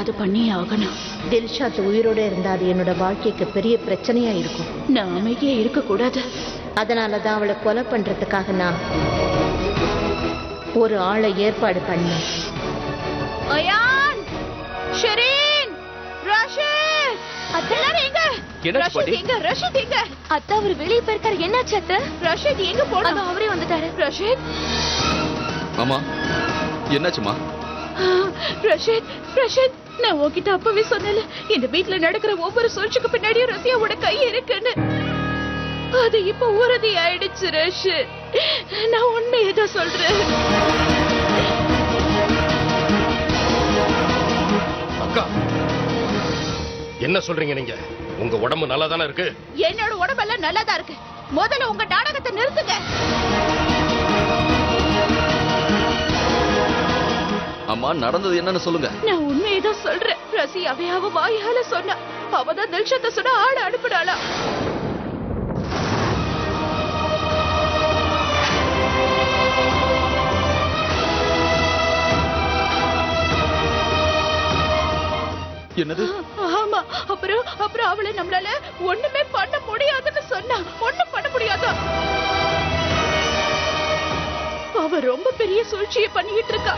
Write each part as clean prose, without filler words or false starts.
ஏதாவது பண்ணி ஆகணும். தில்ஷாத் உயிரோட இருந்தா அது என்னோட வாழ்க்கைக்கு பெரிய பிரச்சனையா இருக்கும். நான் அமைதியா இருக்க கூடாது. அதனாலதான் அவளை கொலை பண்றதுக்காக நான் ஒரு ஆளை ஏற்பாடு பண்ணேன். அயான், ஷெரீன், ரஷீத், எல்லாரும் எங்க? ரஷீத் எங்க? ரஷீத் எங்க? அத்தா அவர் வெளியே போயிருக்காரு. என்னாச்சு அத்தை? ரஷீத் எங்க போனா? அவரே வந்துட்டாரு. ரஷீத், ஆமா என்னாச்சுமா? ரஷீத், ரஷீத், நான் உன்கிட்ட அப்பவே சொன்னேன்ல, இந்த வீட்ல நடக்கிற ஒவ்வொரு சூழ்ச்சிக்கு பின்னாடியும் ரசியாவோட கை இருக்குன்னு. அது இப்ப உறுதி ஆயிடுச்சு ரஷீத். நான் உண்மையதான் சொல்றேன். அக்கா, என்ன சொல்றீங்க நீங்க? உங்க உடம்பு நல்லா தானே இருக்கு? என்னோட உடம்பெல்லாம் நல்லாதான் இருக்கு. முதல்ல உங்க நாடகத்தை நிறுத்துங்க. அம்மா நடந்தது என்னன்னு சொல்லுங்க. நான் உண்மையதான் சொல்றேன். ரசியாவே அவ வாயால சொன்னா. அவதான் தில்ஷத்தை சொன்ன ஆள அனுப்பினாளா. என்னது? ஆமா, அப்புறம் அவளை நம்மளால ஒண்ணுமே பண்ண முடியாதுன்னு சொன்னா. ஒண்ணும் பண்ண முடியாதா? அவ ரொம்ப பெரிய சூழ்ச்சியை பண்ணிட்டு இருக்கா.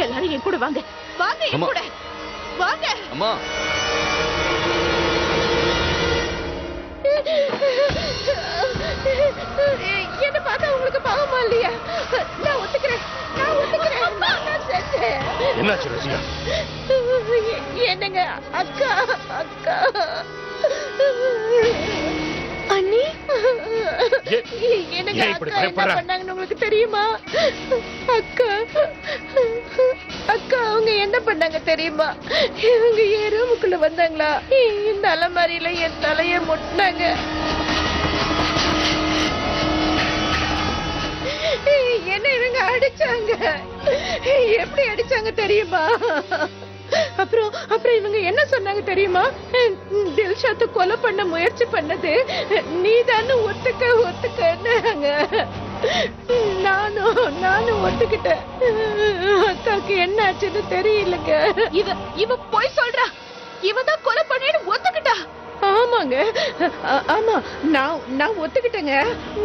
எல்லாரும் என் கூட வாங்க. வாங்க என் கூட வாங்க. அம்மா, என்ன பார்த்தா உங்களுக்கு பாவமா இல்லையா? நான் ஒத்துக்கிறேன். என்னாச்சு ரசியா? என்னங்க அக்கா, அக்கா அண்ணி, எனக்கு அக்கா என்ன பண்ணாங்கன்னு உங்களுக்கு தெரியுமா? அக்கா அவங்க என்ன பண்ணாங்க தெரியுமா? இவங்க என் ரூமுக்குள்ள வந்தாங்களா, இந்த அலமாரியில என் தலைய முட்டினாங்க. என்ன இவங்க அடிச்சாங்க. எப்படி அடிச்சாங்க தெரியுமா? அப்புறம் இவங்க என்ன சொன்னாங்க தெரியுமா? தில்ஷாத்தை கொலை பண்ண முயற்சி பண்ணது நீதானு ஒத்துக்கன்னாங்க. நானும் ஒத்துக்கிட்டேன். அக்காக்கு என்ன ஆச்சுன்னு தெரியலங்க. இவ போய் சொல்றா. இவதான் கொலை பண்ணிட்டு ஒத்துக்கிட்டா. ஆமாங்க, ஆமா, நான் ஒத்துக்கிட்டேங்க.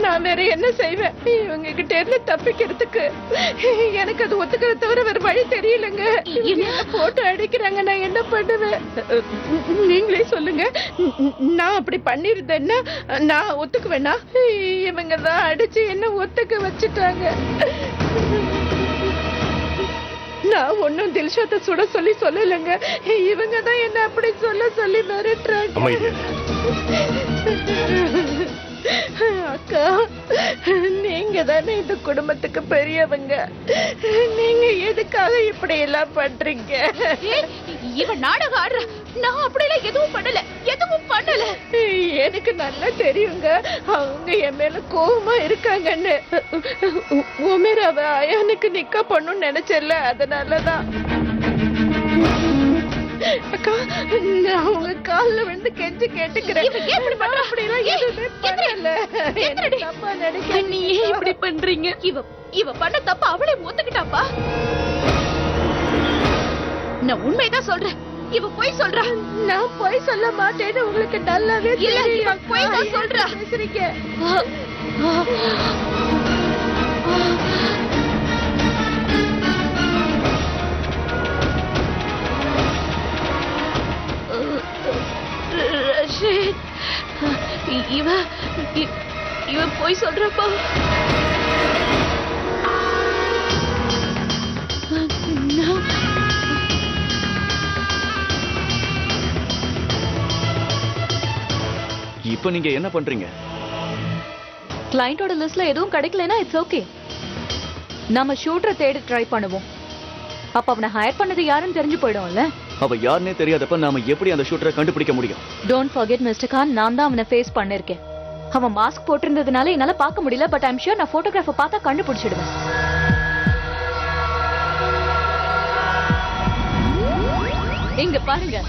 நான் வேற என்ன செய்வேன்? இவங்க கிட்ட இருந்து தப்பிக்கிறதுக்கு எனக்கு அது ஒத்துக்கிறத தவிர வேற வழி தெரியலங்க. போட்டோ அடிக்கிறாங்க, நான் என்ன பண்ணுவேன்? நீங்களே சொல்லுங்க. நான் அப்படி பண்ணிருந்தேன்னா நான் ஒத்துக்குவேனா? இவங்க தான் அடிச்சு என்ன ஒத்துக்க வச்சுட்டாங்க. நான் ஒன்னும் தில்ஷாத்தை சுட சொல்லலைங்க. இவங்க தான் என்ன அப்படி சொல்லி மிரட்டுறாங்க. அக்கா, நீங்க தானே இந்த குடும்பத்துக்கு பெரியவங்க. நீங்க எதுக்காக இப்படி எல்லாம் பண்றீங்க? இவன் நாடகம் ஆடுற. நான் அப்படியெல்லாம் எதுவும் பண்ணல. எனக்கு நல்லா தெரியுங்க அவங்க என் மேல கோவமா இருக்காங்கன்னு. உமேராவ அயானுக்கு நிக்க பண்ணுன்னு நினைச்சல, அதனாலதான். அக்கா, நான் உங்க கால்ல விழுந்து கெஞ்சி கேட்டுக்கிறேன். அப்படியெல்லாம் எதுவுமே பண்ணல. தப்பா நினைக்க. நீ ஏன் இப்படி பண்றீங்க? இவ பண்ண தப்ப அவளே ஒத்துக்கிட்டாப்பா. நான் உண்மைதான் சொல்றேன். இவ போய் சொல்றா. நான் போய் சொல்ல மாட்டேன்னு உங்களுக்கு நல்லாவே தெரியும். போய் தான் சொல்றா. பேசுறீங்க. ரஷீத், இவ போய் சொல்றப்பா. இப்ப நீங்க என்ன பண்றீங்க? கிளையண்டோட லிஸ்ட்ல எதுவும் கிடைக்கலனா இட்ஸ் ஓகே. நாம ஷூட்டரை தேடி ட்ரை பண்ணுவோம். அப்ப அவனை ஹையர் பண்ணது யாருன்னு தெரிஞ்சு போயிடும்ல. அவ யாருன்னே தெரியாதப்ப நாம எப்படி அந்த ஷூட்டரை கண்டுபிடிக்க முடியும்? டோன்ட் ஃபர்கெட் மிஸ்டர் கான், நான் தான் அவனை ஃபேஸ் பண்ணிருக்கேன். அவன் மாஸ்க் போட்டிருந்ததுனால என்னால பார்க்க முடியல. பட் ஐம் ஷூர் நான் போட்டோகிராஃபை பார்த்தா கண்டுபிடிச்சிடுவேன். இங்க பாருங்க,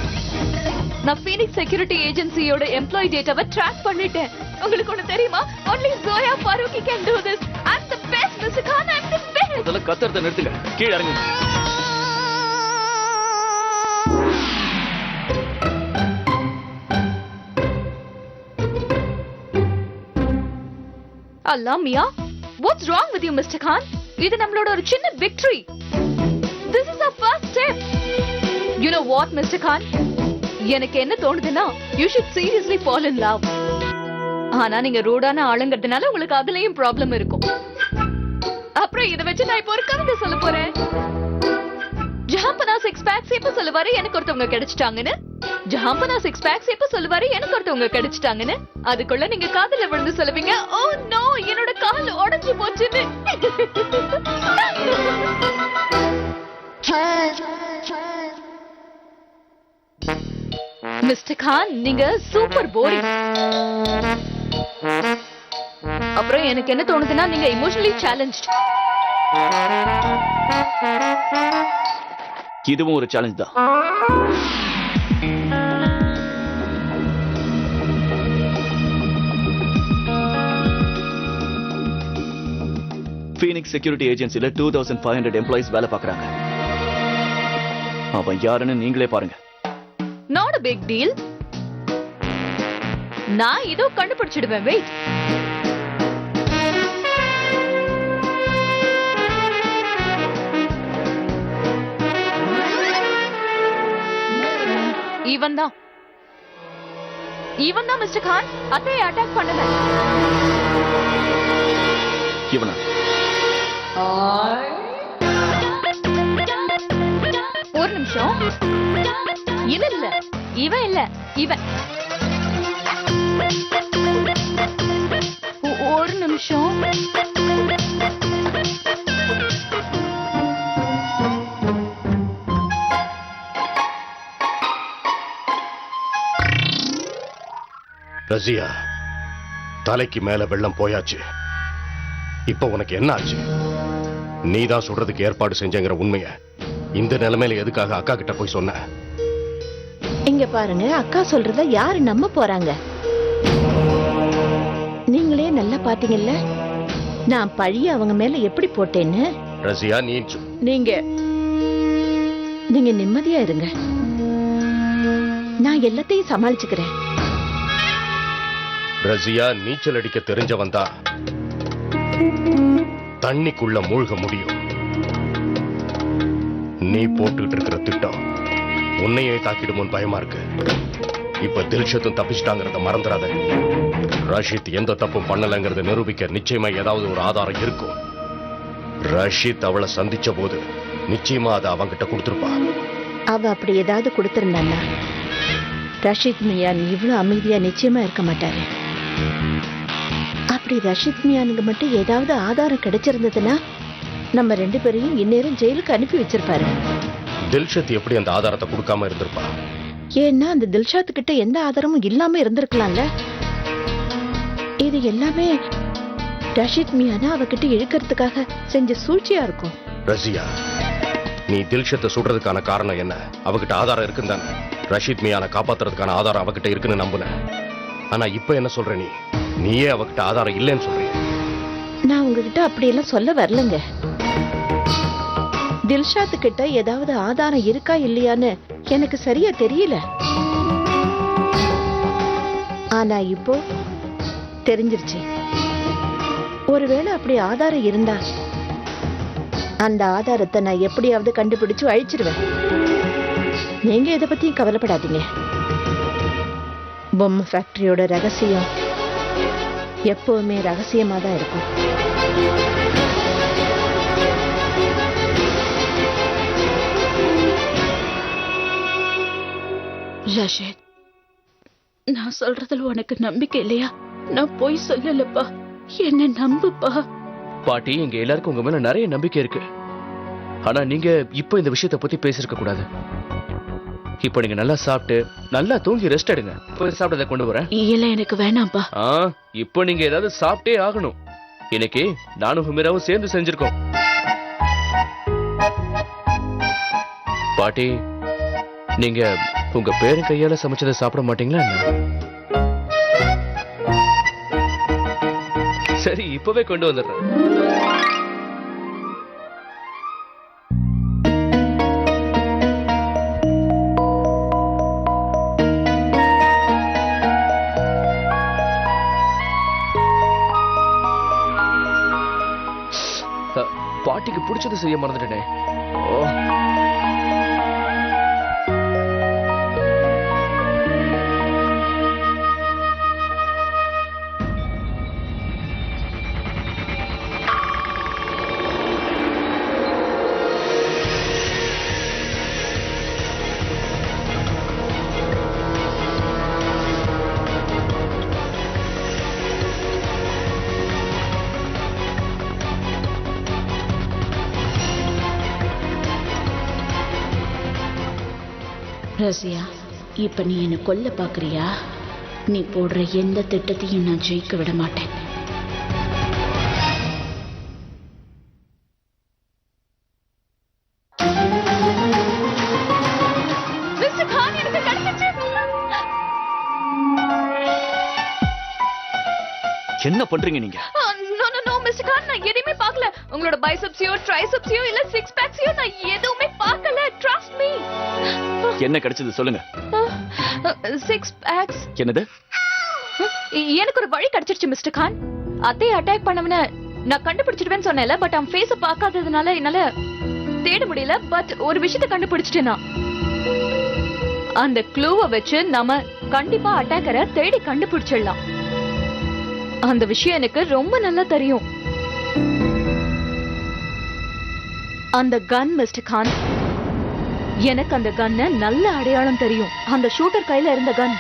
நான் ஃபீனிக்ஸ் செக்யூரிட்டி ஏஜென்சியோட எம்ப்ளாயி டேட்டாவை ட்ராக் பண்ணிட்டேன். உங்களுக்கு ஒண்ணு தெரியுமா? only Zoya Farooqi can do this. I'm the best, Mr. Khan. I'm the best. முதல்ல கத்துறத நிறுத்துங்க, கீழே இறங்குங்க. அல்லாமியா, what's wrong with you, Mr. Khan? இது நம்மளோட ஒரு சின்ன victory. This is our first step. You know what, Mr. Khan? எனக்கு என்ன தோணுதுன்னா, you should seriously fall in love. ஆனா நீங்க ரூடான ஆளுங்கிறதுனால உங்களுக்கு அதுலயும் ப்ராப்ளம் இருக்கும். அப்புறம் இதை வச்சு நான் இப்போ ஒரு கவிதை சொல்ல போறேன். ஜஹாம்பனா சிக்ஸ் பேக்ஸ் எப்ப சொல்லுவாரு எனக்கு ஒருத்தவங்க கிடைச்சிட்டாங்கன்னு. ஜஹாம்பனா சிக்ஸ் பேக்ஸ் எப்ப சொல்லுவாரு எனக்கு ஒருத்தவங்க கிடைச்சிட்டாங்கன்னு. அதுக்குள்ள நீங்க காதுல விழுந்து சொல்லுவீங்க, ஓ நோ என்னோட கால் உடைஞ்சு போச்சுன்னு. மிஸ்டர் கான், நீங்க சூப்பர் போரிங். அப்புறம் எனக்கு என்ன தோணுதுன்னா, நீங்க எமோஷனலி சேலஞ்ச்ட். இதுவும் ஒரு சேலஞ்ச் தான். ஃபீனிக்ஸ் செக்யூரிட்டி ஏஜென்சில 2500 எம்ப்ளாயிஸ் வேலை பார்க்கறாங்க. அவன் யாருன்னு நீங்களே பாருங்க. Not a big deal. நான் இதோ கண்டுபிடிச்சிடுவேன். வெயிட். இவன் தான் மிஸ்டர் கான் அத்தையை அட்டாக் பண்ணல. இவனா? ஒரு நிமிஷம். இவன் இல்ல, இவன் இல்ல, இவன். ஒரு நிமிஷம். ரசியா, தலைக்கு மேல வெள்ளம் போயாச்சு. இப்ப உனக்கு என்ன ஆச்சு? நீதான் சொல்றதுக்கு ஏற்பாடு செஞ்சங்கிற உண்மைய இந்த நிலைமையில எதுக்காக அக்கா கிட்ட போய் சொன்ன? இங்க பாருங்க, அக்கா சொல்றத யாரு நம்ப போறாங்க? நீங்களே நல்லா பாத்தீங்கல்ல, நான் பழிய அவங்க மேல எப்படி போட்டேன்னு. ரசியா, நீங்க நிம்மதியா இருங்க, நான் எல்லாத்தையும் சமாளிச்சுக்கிறேன். ரசியா, நீச்சல் அடிக்க தெரிஞ்சவன் தான் தண்ணிக்குள்ள மூழ்க முடியும். நீ போட்டுக்கிட்டு இருக்கிற திட்டம் உன்னையே தாக்கிடுமோன்னு பயமா இருக்கு. இப்ப தில்ஷத்தும் தப்பிச்சிட்டாங்கிறத மறந்துடாத. ரஷித் எந்த தப்பும் பண்ணலங்கிறத நிரூபிக்க நிச்சயமா ஏதாவது ஒரு ஆதாரம் இருக்கும். ரஷித் அவளை சந்திச்ச போது நிச்சயமா அதை அவங்கிட்ட கொடுத்திருப்பா. அவ அப்படி ஏதாவது கொடுத்திருந்தான்னா ரஷித் மியான் இவ்வளவு அமைதியா நிச்சயமா இருக்க மாட்டாரு. அப்படி ரஷித் மியானுக்கு மட்டும் ஏதாவது ஆதாரம் கிடைச்சிருந்ததுன்னா நம்ம 2 பேரையும் இந்நேரம் ஜெயிலுக்கு அனுப்பி வச்சிருப்பாரு. தில்ஷத் எப்படி அந்த ஆதாரத்தை கொடுக்காம இருந்திருப்பா? ஏன்னா அந்த தில்ஷாத் கிட்ட எந்த ஆதாரமும் இல்லாம இருந்திருக்கலாம்ல. இது எல்லாமே ரஷித் மியானா அவகிட்ட இழுக்கிறதுக்காக செஞ்ச சூழ்ச்சியா இருக்கும். ரசியா, நீ தில்ஷத்தை சுடுறதுக்கான காரணம் என்ன? அவகிட்ட ஆதாரம் இருக்குன்னு தானே? ரஷித் மியானை காப்பாத்துறதுக்கான ஆதாரம் அவகிட்ட இருக்குன்னு நம்புன. ஆனா இப்ப என்ன சொல்ற? நீயே அவகிட்ட ஆதாரம் இல்லைன்னு சொல்றீங்க. நான் உங்ககிட்ட அப்படியெல்லாம் சொல்ல வரலங்க. தில்ஷாத் கிட்ட ஏதாவது ஆதாரம் இருக்கா இல்லையான்னு எனக்கு சரியா தெரியல. ஆனா இப்போ தெரிஞ்சிருச்சு. ஒருவேளை அப்படி ஆதாரம் இருந்தா அந்த ஆதாரத்தை நான் எப்படியாவது கண்டுபிடிச்சு அழிச்சிருவேன். நீங்க இதை பத்தியும் கவலைப்படாதீங்க. பொம்மை ஃபேக்டரியோட ரகசியம் எப்பவுமே ரகசியமா தான் இருக்கும். ரஷித், நான் சொல்றதுல உனக்கு நம்பிக்கை இல்லையா? நான் போய் சொல்லலப்பா, என்ன நம்புப்பா. பாட்டி, எங்க எல்லாருக்கும் உங்க மேல நிறைய நம்பிக்கை இருக்கு. ஆனா நீங்க இப்ப இந்த விஷயத்தை பத்தி பேசிருக்க கூடாது. இப்ப நீங்க நல்லா சாப்பிட்டு நல்லா தூங்கி ரெஸ்ட் எடுங்க. போய் சாப்பிட்டதை கொண்டு வரேன். இல்ல, எனக்கு வேணாம்ப்பா. இப்போ நீங்க ஏதாவது சாப்பிட்டே ஆகணும். இன்னைக்கு நானும் ஹுமிராவும் சேர்ந்து செஞ்சிருக்கோம். பாட்டி, நீங்க உங்க பேரன் கையால சமைச்சதை சாப்பிட மாட்டீங்களா? சரி, இப்பவே கொண்டு வந்துடுறேன். பிடிச்சது செய்ய மறந்துட்டேனே. ஓ. ரசியா, இப்ப நீ என்ன கொல்ல பாக்குறியா? நீ போடுற எந்த திட்டத்தையும் நான் ஜெயிக்க விட மாட்டேன். மிஸ்டர் கான் எனக்கு கிடைச்சிச்சு. என்ன பண்றீங்க நீங்க? நோ மிஸ்டர் கான், நான் எதையுமே பார்க்கல. உங்களோட பைசெப்ஸையோ ட்ரைசெப்ஸையோ இல்ல சிக்ஸ் பேக்ஸையோ நான் எதுவுமே பார்க்கல. Trust me. என்ன கிடைச்சது சொல்லுங்க. Six packs. என்னது? எனக்கு ஒரு வழி கிடைச்சிருச்சு மிஸ்டர் கான். அத்தை அட்டாக் பண்ணவன நான் கண்டுபிடிச்சிடுவேன்னு சொன்னேன்ல, பட் அவன் ஃபேஸ பார்க்காததுனால என்னால தேட முடியல. பட் ஒரு விஷயத்தை கண்டுபிடிச்சிட்டேன் நான். அந்த க்ளூவை வச்சு நாம கண்டிப்பா அட்டாக்கரை தேடி கண்டுபிடிச்சிடலாம். அந்த விஷயம் எனக்கு ரொம்ப நல்லா தெரியும். அந்த கன் மிஸ்டர் கான், எனக்கு அந்த கன்னை நல்ல அடையாளம் தெரியும். அந்த ஷூட்டர் கையில இருந்த gun.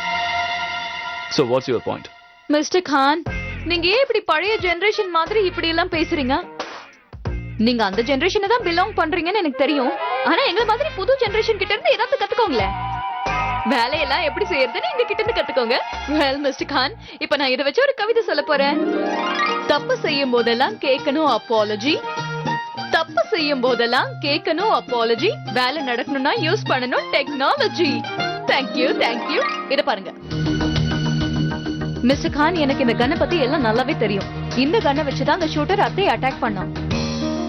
So what's your point? Mister Khan, நீங்க ஏன் இப்படி பழைய ஜெனரேஷன் மாதிரி இப்படி எல்லாம் பேசுறீங்க? நீங்க அந்த ஜெனரேஷனை தான் பிலாங் பண்றீங்கன்னு எனக்கு தெரியும். ஆனா எங்க மாதிரி புது ஜெனரேஷன் கிட்ட இருந்து ஏதாவது கத்துக்கோங்களேன். வேலையெல்லாம் எப்படி செய்யறதுன்னு எங்க கிட்ட இருந்து கத்துக்கோங்க. வெல் மிஸ்டர் கான், இப்ப நான் இதை வச்சு ஒரு கவிதை சொல்ல போறேன். தப்பு செய்யும் போதெல்லாம் கேட்கணும் அப்பாலஜி, தப்பு செய்யும் போதெல்லாம் கேட்கணும் அப்பாலஜி, வேலை நடக்கணும்னா யூஸ் பண்ணணும் டெக்னாலஜி. Thank you thank you. இத பாருங்க மிஸ்டர் கான், எனக்கு இந்த கன்னை பத்தி எல்லாம் நல்லாவே தெரியும். இந்த கன்னை வச்சுதான் அந்த ஷூட்டர் அத்தையை அட்டாக் பண்ணான்.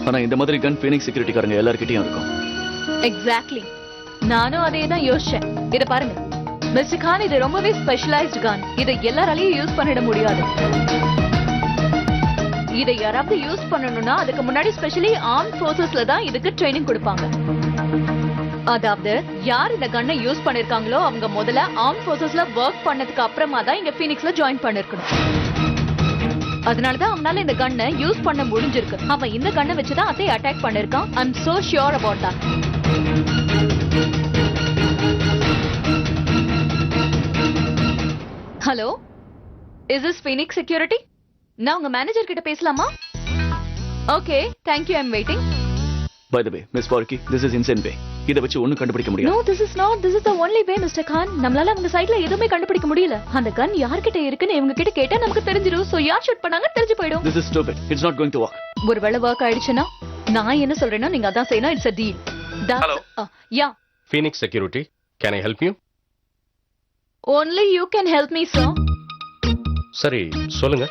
ஆனா இந்த மாதிரி கன் ஃபீனிக்ஸ் செக்யூரிட்டிக்காரங்க எல்லார்கிட்டயும் இருக்கும். எக்ஸாக்ட்லி, நானும் அதே தான் யோசிச்சேன். இத பாருங்க மிஸ்டர் கான், இது ரொம்பவே ஸ்பெஷலைஸ்டு கன். இதை எல்லாராலையும் யூஸ் பண்ணிட முடியாது. இதை யாராவது யூஸ் பண்ணணும்னா அதுக்கு முன்னாடி ஸ்பெஷலி ஆர்ம் ஃபோர்சஸ்ல தான் இதுக்கு ட்ரைனிங் கொடுப்பாங்க. அதாவது யார் இந்த கன்னை யூஸ் பண்ணிருக்காங்களோ அவங்க முதல்ல ஆர்ம் ஃபோர்சஸ்ல வொர்க் பண்ணதுக்கு அப்புறமா தான் இங்க ஃபீனிக்ஸ்ல ஜாயின் பண்ணிருக்கணும். அதனாலதான் அவனால இந்த கன்னை யூஸ் பண்ண முடிஞ்சிருக்கு. அவன் இந்த கன்னை வச்சுதான் அதை அட்டாக் பண்ணிருக்கான். I am so sure about that. Hello, is this Phoenix security? நான் உங்க மேனேஜர் கிட்ட பேசலாமா? Okay, thank you. I am waiting. By the way, Miss Porky, this is insane way. இத வச்சு ஒண்ணும் கண்டுபிடிக்க முடியாது. No, this is not. This is the only way, Mr. Khan. நம்மளால அவங்க சைடுல எதுவுமே கண்டுபிடிக்க முடியல. அந்த கன் யார்கிட்ட இருக்குன்னு இவங்க கிட்ட கேட்டா நமக்கு தெரிஞ்சிடும். சோ யார் ஷூட் பண்ணாங்க தெரிஞ்சு போய்டும். This is stupid. It's not going to work. ஒருவேளை வர்க் ஆயிடுச்சுனா நான் என்ன சொல்றேன்னா நீங்க அதான் செய்யணும். It's a deal. Hello. Yeah. Phoenix Security, can I help you? Only you can help me, sir. சரி, சொல்லுங்க.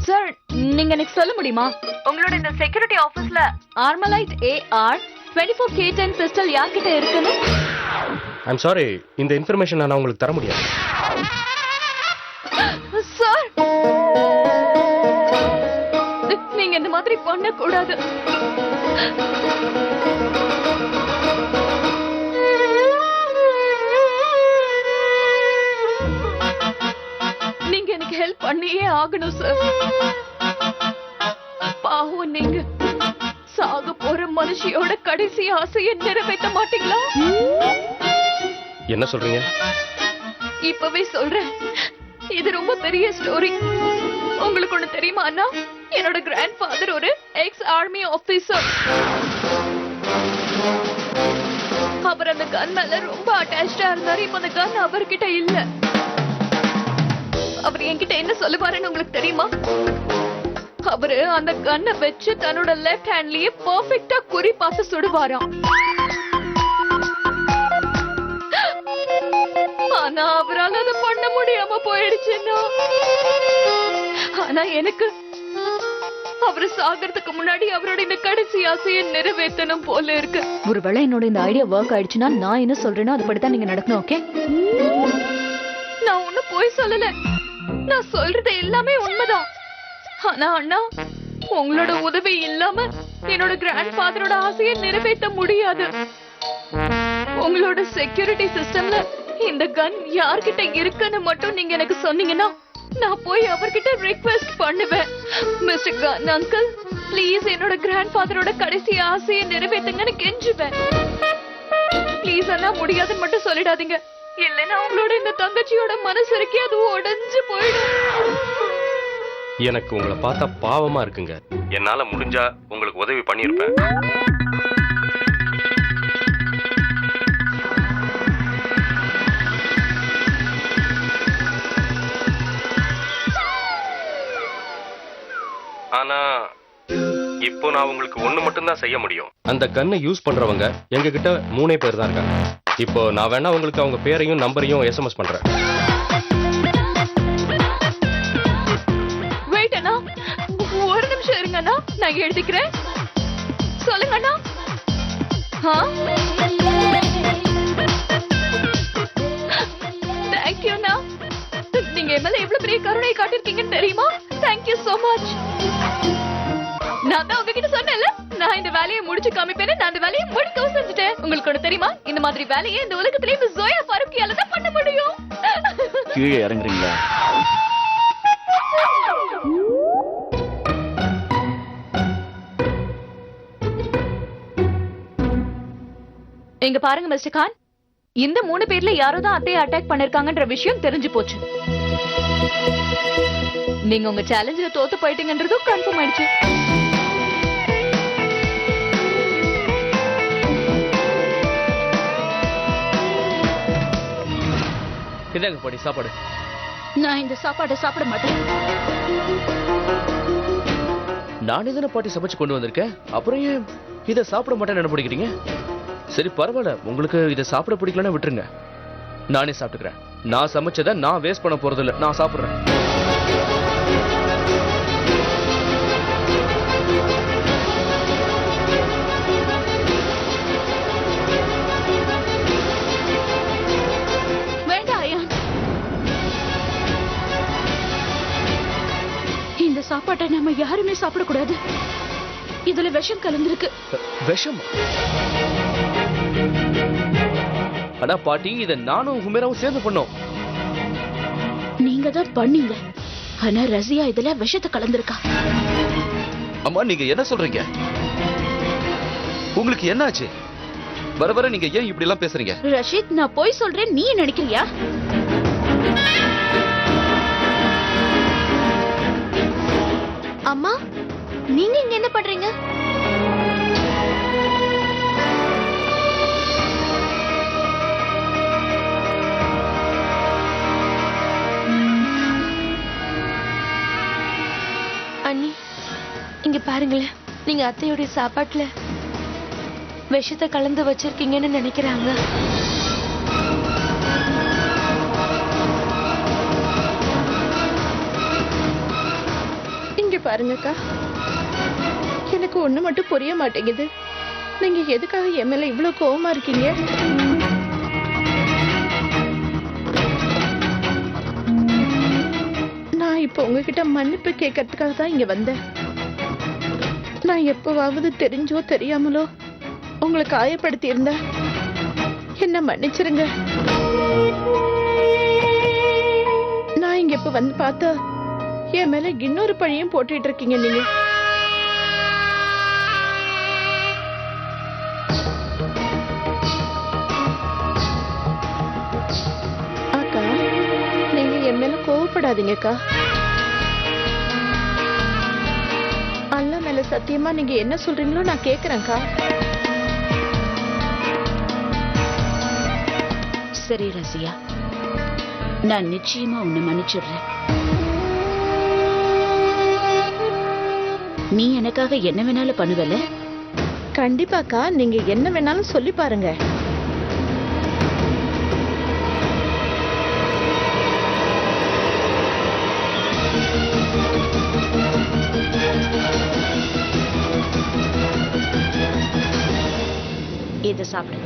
சார், நீங்க எனக்கு சொல்ல முடியுமா உங்களோட இந்த செக்யூரிட்டி ஆபீஸ்ல ஆர்மலைட் AR 24K10 பிஸ்டல் யார்கிட்ட இருக்குன்னு? ஐம் சாரி, இந்த இன்ஃபர்மேஷன் நான் உங்களுக்கு தர முடியாது. சார், நீங்க இந்த மாதிரி பண்ண கூடாது. நீங்க எனக்கு ஹெல்ப் பண்ணியே ஆகணும் சார். பாவம், நீங்க சாக போற மனுஷியோட கடைசி ஆசையை நிறைவேற்ற மாட்டீங்களா? என்ன சொல்றீங்க? இப்பவே சொல்றேன். இது ரொம்ப பெரிய ஸ்டோரி. உங்களுக்கு ஒண்ணு தெரியுமா அண்ணா? என்னோட கிராண்ட் ஃபாதர் ஒரு எக்ஸ் ஆர்மி ஆபீசர். அவர் அந்த கன் மேல ரொம்ப அட்டாச்சா இருந்தாரு. இப்ப அந்த கன் அவர்கிட்ட இல்ல. அவர் என்கிட்ட என்ன சொல்லுவாருன்னு உங்களுக்கு தெரியுமா? அவரு அந்த கன்னை வச்சு தன்னோட லெஃப்ட் ஹேண்ட்லயே பெர்ஃபெக்ட்டா குறி பார்த்து சுடுவாராம். ஆனா அவரால் அதை பண்ண முடியாம போயிடுச்சுன்னா, ஆனா எனக்கு அவரு சாகிறதுக்கு முன்னாடி அவரோட இந்த கடைசி ஆசையை நிறைவேற்றணும் போல இருக்கு. ஒருவேளை என்னோட இந்த ஐடியா ஒர்க் ஆயிடுச்சுன்னா நான் என்ன சொல்றேனோ அதுபடிதான் நீங்க நடக்கணும். ஓகே? நான் ஒண்ணும் போய் சொல்லல. நான் சொல்றது எல்லாமே உண்மைதான். ஆனா அண்ணா, உங்களோட உதவி இல்லாம என்னோட கிராண்ட் ஃபாதரோட ஆசையை நிறைவேற்ற முடியாது. உங்களோட செக்யூரிட்டி சிஸ்டம்ல இந்த கன் யார்கிட்ட இருக்குன்னு மட்டும் நீங்க எனக்கு சொன்னீங்கன்னா நான் போய் அவர்கிட்ட ரிக்வெஸ்ட் பண்ணுவேன். மிஸ்டர் கன் அங்கிள், ப்ளீஸ் என்னோட கிராண்ட் ஃபாதரோட கடைசி ஆசையை நிறைவேற்றுங்கன்னு கெஞ்சுவேன். ப்ளீஸ் அண்ணா, முடியாதுன்னு மட்டும் சொல்லிடாதீங்க. இல்லைன்னா உங்களோட இந்த தங்கச்சியோட மனசு இருக்கே அது உடைஞ்சு போயிடும். எனக்கு உங்களை பார்த்தா பாவமா இருக்குங்க. என்னால முடிஞ்சா உங்களுக்கு உதவி பண்ணியிருப்பேன். ஆனா இப்போ நான் உங்களுக்கு ஒண்ணு மட்டும் தான் செய்ய முடியும். அந்த கன்னை யூஸ் பண்றவங்க எங்க கிட்ட 3 பேர் தான் இருக்காங்க. இப்போ நான் வேணா உங்களுக்கு அவங்க பேரையும் நம்பரையும் SMS பண்றேன். வெயிட் அண்ணா, ஒரு நிமிஷம் இருங்க அண்ணா, நான் எழுதிக்கிறேன். சொல்லுங்க அண்ணா. தேங்க்யூ அண்ணா. நீங்க என் மேல எவ்வளவு பெரிய கருணை காட்டிருக்கீங்கன்னு தெரியுமா? Thank you so much. நான் தான் உங்ககிட்ட சொன்னேன்ல, நான் இந்த வேலையை முடிச்சு காமிப்பேன்னு. நான் இந்த வேலையை முடிக்கவும் செஞ்சுட்டேன். உங்களுக்கு ஒண்ணு தெரியுமா, இந்த மாதிரி வேலையை இந்த உலகத்திலே மிஸ் ஜோயா ஃபாரூக்கியால தான் பண்ண முடியும். கீழே இறங்குறீங்களா? இங்க பாருங்க மிஸ்டர் கான், இந்த 3 பேர்ல யாரோ தான் அத்தையை அட்டாக் பண்ணிருக்காங்கன்ற விஷயம் தெரிஞ்சு போச்சு. நீங்க உங்க சேலஞ்சில தோத்து போயிட்டீங்கன்றதும் கன்ஃபார்ம் ஆயிடுச்சு. இதாங்க பாட்டி சாப்பாடு. நான் இந்த சாப்பாடை சாப்பிட மாட்டேன். நானே தானே பாட்டி சமைச்சு கொண்டு வந்திருக்கேன், அப்புறம் ஏன் இதை சாப்பிட மாட்டேன்னு என்ன பிடிக்கிறீங்க? சரி பரவாயில்ல, உங்களுக்கு இதை சாப்பிட பிடிக்கலன்னா விட்டுருங்க, நானே சாப்பிட்டுக்கிறேன். நான் சமைச்சதை நான் வேஸ்ட் பண்ண போறது இல்லை, நான் சாப்பிடுறேன். வேண்டாம் ஐயா, இந்த சாப்பாட்டை நம்ம யாருமே சாப்பிடக்கூடாது. இதுல விஷம் கலந்திருக்கு. விஷம்? அடா பாட்டி, இதை நானும் ஹுமேராவும் சேர்ந்து பண்ணோம். நீங்க தான் பண்ணீங்க, ஆனா ரசியா இதுல விஷத்தை கலந்திருக்கா. அம்மா, நீங்க என்ன சொல்றீங்க? உங்களுக்கு என்னாச்சு? வர வர நீங்க ஏன் இப்படி எல்லாம் பேசுறீங்க? ரஷித், நான் போய் சொல்றேன் நீ நினைக்கிறியா? அம்மா, நீங்க இங்க என்ன பண்றீங்க? அண்ணி, இங்க பாருங்களேன், நீங்க அத்தையோட சாப்பாட்டுல விஷத்தை கலந்து வச்சிருக்கீங்கன்னு நினைக்கிறாங்க. இங்க பாருங்கக்கா, எனக்கு ஒண்ணு மட்டும் புரிய மாட்டேங்குது. நீங்க எதுக்காக என் மேல இவ்வளவு கோவமா இருக்கீங்க? நான் இப்ப உங்ககிட்ட மன்னிப்பு கேட்கறதுக்காக தான் இங்க வந்தேன். நான் எப்பவாவது தெரிஞ்சோ தெரியாமலோ உங்களை காயப்படுத்தி இருந்த என்ன மன்னிச்சிருங்க. நான் இங்க இப்ப வந்து பார்த்தா என் மேல இன்னொரு பழியும் போட்டுட்டு இருக்கீங்க நீங்க. அக்கா, நீங்க என் மேல கோவப்படாதீங்கக்கா. அல்லா மேல சத்தியமா நீங்க என்ன சொல்றீங்களோ நான் கேக்குறேன்க்கா. சரி ரசியா, நான் நிச்சயமா உன்னை மன்னிச்சிடுறேன். நீ எனக்காக என்ன வேணாலும் பண்ணுவல? கண்டிப்பாக்கா, நீங்க என்ன வேணாலும் சொல்லி பாருங்க. இதை சாப்பிடு.